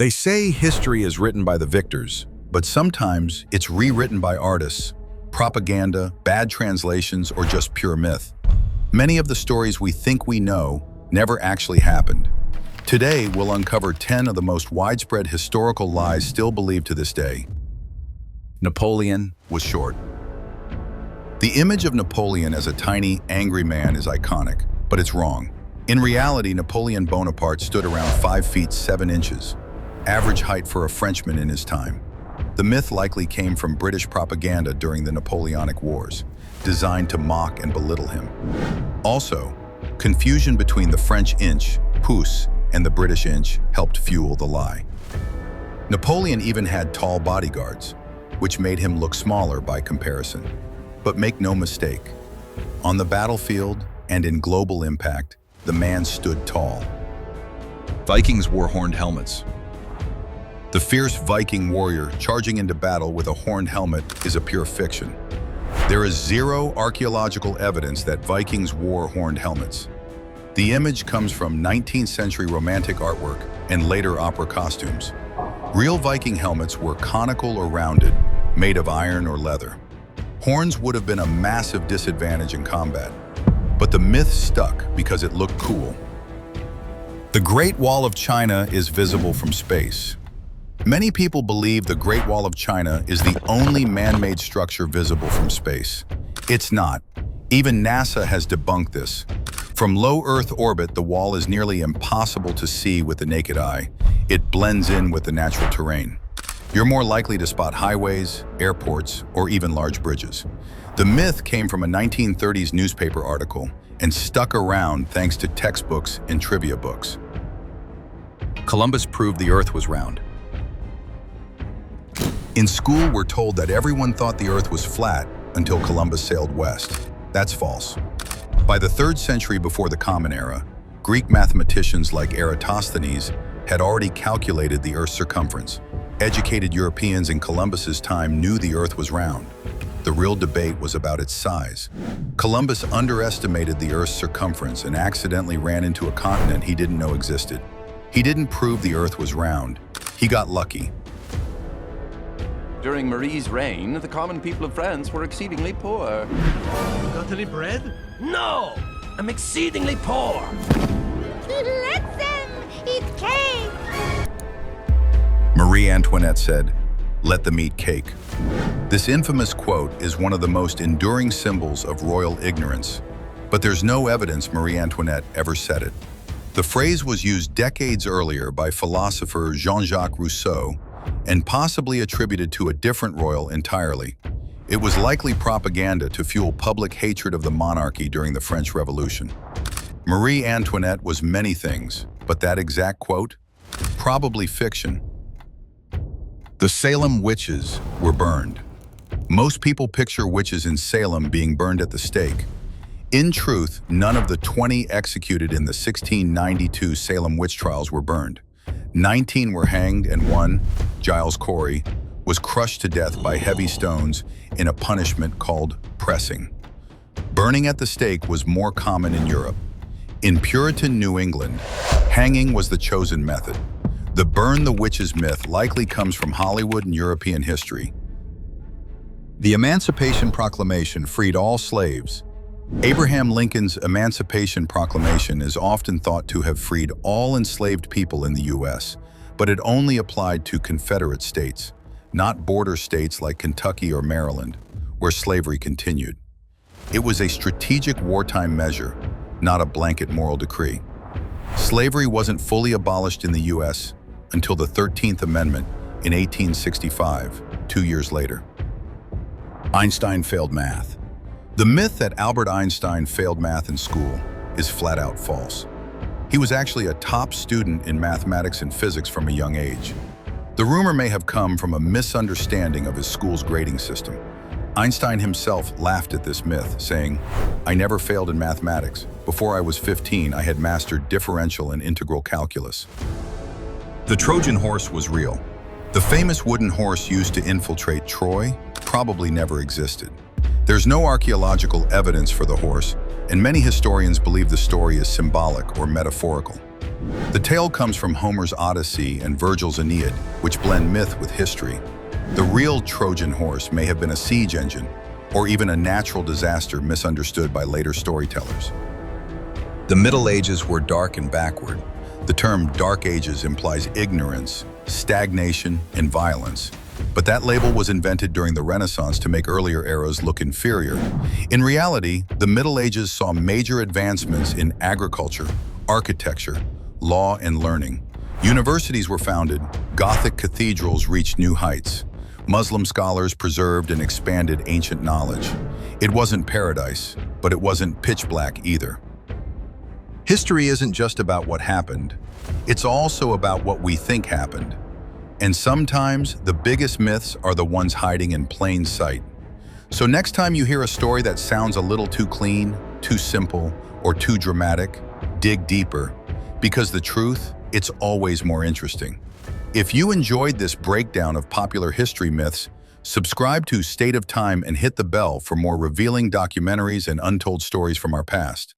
They say history is written by the victors, but sometimes it's rewritten by artists, propaganda, bad translations, or just pure myth. Many of the stories we think we know never actually happened. Today, we'll uncover 10 of the most widespread historical lies still believed to this day. Napoleon was short. The image of Napoleon as a tiny, angry man is iconic, but it's wrong. In reality, Napoleon Bonaparte stood around 5 feet 7 inches, average height for a Frenchman in his time. The myth likely came from British propaganda during the Napoleonic Wars, designed to mock and belittle him. Also, confusion between the French inch, pouce, and the British inch helped fuel the lie. Napoleon even had tall bodyguards, which made him look smaller by comparison. But make no mistake, on the battlefield and in global impact, the man stood tall. Vikings wore horned helmets. The fierce Viking warrior charging into battle with a horned helmet is a pure fiction. There is zero archaeological evidence that Vikings wore horned helmets. The image comes from 19th century romantic artwork and later opera costumes. Real Viking helmets were conical or rounded, made of iron or leather. Horns would have been a massive disadvantage in combat, but the myth stuck because it looked cool. The Great Wall of China is visible from space. Many people believe the Great Wall of China is the only man-made structure visible from space. It's not. Even NASA has debunked this. From low Earth orbit, the wall is nearly impossible to see with the naked eye. It blends in with the natural terrain. You're more likely to spot highways, airports, or even large bridges. The myth came from a 1930s newspaper article and stuck around thanks to textbooks and trivia books. Columbus proved the Earth was round. In school, we're told that everyone thought the Earth was flat until Columbus sailed west. That's false. By the 3rd century before the Common Era, Greek mathematicians like Eratosthenes had already calculated the Earth's circumference. Educated Europeans in Columbus's time knew the Earth was round. The real debate was about its size. Columbus underestimated the Earth's circumference and accidentally ran into a continent he didn't know existed. He didn't prove the Earth was round. He got lucky. During Marie's reign, the common people of France were exceedingly poor. Got any bread? No! I'm exceedingly poor! Let them eat cake! Marie Antoinette said, "Let them eat cake." This infamous quote is one of the most enduring symbols of royal ignorance, but there's no evidence Marie Antoinette ever said it. The phrase was used decades earlier by philosopher Jean-Jacques Rousseau and possibly attributed to a different royal entirely. It was likely propaganda to fuel public hatred of the monarchy during the French Revolution. Marie Antoinette was many things, but that exact quote? Probably fiction. The Salem witches were burned. Most people picture witches in Salem being burned at the stake. In truth, none of the 20 executed in the 1692 Salem witch trials were burned. 19 were hanged and one, Giles Corey, was crushed to death by heavy stones in a punishment called pressing. Burning at the stake was more common in Europe. In Puritan New England, hanging was the chosen method. The burn the witches myth likely comes from Hollywood and European history. The Emancipation Proclamation freed all slaves. Abraham Lincoln's Emancipation Proclamation is often thought to have freed all enslaved people in the U.S., but it only applied to Confederate states, not border states like Kentucky or Maryland, where slavery continued. It was a strategic wartime measure, not a blanket moral decree. Slavery wasn't fully abolished in the U.S. until the 13th Amendment in 1865, 2 years later. Einstein failed math. The myth that Albert Einstein failed math in school is flat out false. He was actually a top student in mathematics and physics from a young age. The rumor may have come from a misunderstanding of his school's grading system. Einstein himself laughed at this myth, saying, "I never failed in mathematics. Before I was 15, I had mastered differential and integral calculus." The Trojan horse was real. The famous wooden horse used to infiltrate Troy probably never existed. There's no archaeological evidence for the horse, and many historians believe the story is symbolic or metaphorical. The tale comes from Homer's Odyssey and Virgil's Aeneid, which blend myth with history. The real Trojan horse may have been a siege engine, or even a natural disaster misunderstood by later storytellers. The Middle Ages were dark and backward. The term Dark Ages implies ignorance, stagnation, and violence. But that label was invented during the Renaissance to make earlier eras look inferior. In reality, the Middle Ages saw major advancements in agriculture, architecture, law, and learning. Universities were founded, Gothic cathedrals reached new heights. Muslim scholars preserved and expanded ancient knowledge. It wasn't paradise, but it wasn't pitch black either. History isn't just about what happened, it's also about what we think happened. And sometimes the biggest myths are the ones hiding in plain sight. So next time you hear a story that sounds a little too clean, too simple, or too dramatic, dig deeper, because the truth, it's always more interesting. If you enjoyed this breakdown of popular history myths, subscribe to State of Time and hit the bell for more revealing documentaries and untold stories from our past.